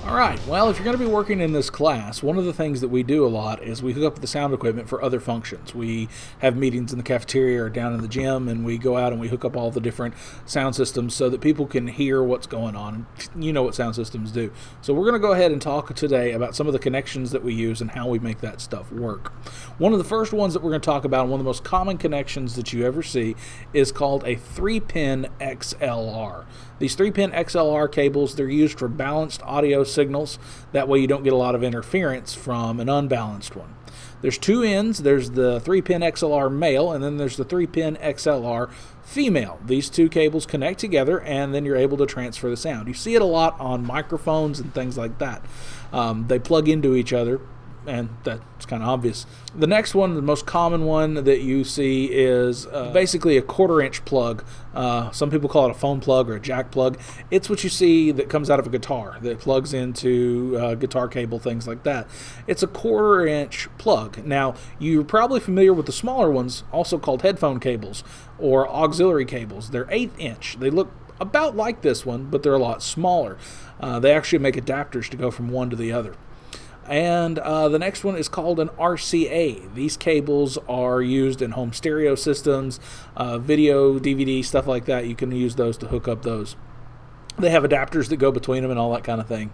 Alright, well, if you're going to be working in this class, one of the things that we do a lot is we hook up the sound equipment for other functions. We have meetings in the cafeteria or down in the gym, and we go out and we hook up all the different sound systems so that people can hear what's going on. You know what sound systems do. So we're going to go ahead and talk today about some of the connections that we use and how we make that stuff work. One of the first ones that we're going to talk about, and one of the most common connections that you ever see, is called a 3-pin XLR. These 3-pin XLR cables, they're used for balanced audio signals. That way you don't get a lot of interference from an unbalanced one. There's two ends. There's the 3-pin XLR male, and then there's the 3-pin XLR female. These two cables connect together, and then you're able to transfer the sound. You see it a lot on microphones and things like that. They plug into each other, and that's kind of obvious. The next one, the most common one that you see, is basically a 1/4-inch plug. Some people call it a phone plug or a jack plug. It's what you see that comes out of a guitar that plugs into guitar cable, things like that. It's a 1/4-inch plug. Now, you're probably familiar with the smaller ones, also called headphone cables or auxiliary cables. They're 1/8-inch. They look about like this one, but they're a lot smaller. They actually make adapters to go from one to the other. And the next one is called an RCA. These cables are used in home stereo systems, video, DVD, stuff like that. You can use those to hook up those. They have adapters that go between them and all that kind of thing.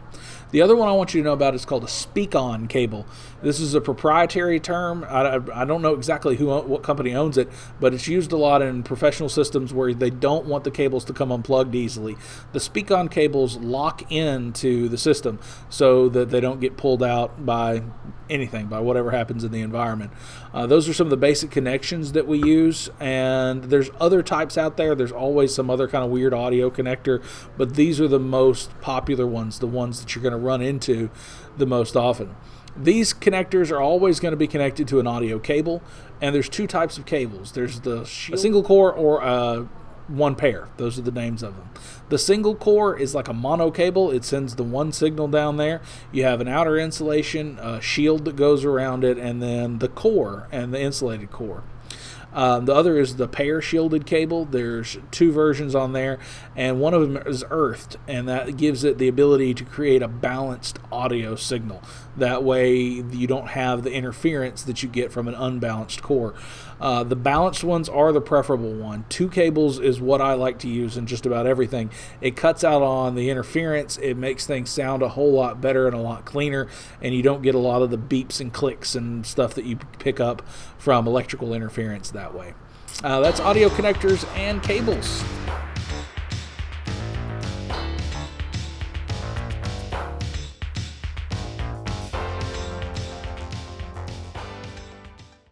The other one I want you to know about is called a speak-on cable. This is a proprietary term. I don't know exactly what company owns it, but it's used a lot in professional systems where they don't want the cables to come unplugged easily. The speak-on cables lock into the system so that they don't get pulled out by anything, by whatever happens in the environment. Those are some of the basic connections that we use, and there's other types out there. There's always some other kind of weird audio connector, but these are the most popular ones, the ones that you're going to run into the most often. These connectors are always going to be connected to an audio cable, and there's two types of cables. There's a single core or one pair. Those are the names of them. The single core is like a mono cable. It sends the one signal down there. You have an outer insulation, a shield that goes around it, and then the core and the insulated core. The other is the pair shielded cable. There's two versions on there, and one of them is earthed, and that gives it the ability to create a balanced audio signal. That way you don't have the interference that you get from an unbalanced core. The balanced ones are the preferable one. Two cables is what I like to use in just about everything. It cuts out on the interference. It makes things sound a whole lot better and a lot cleaner, and you don't get a lot of the beeps and clicks and stuff that you pick up from electrical interference that way. That's audio connectors and cables.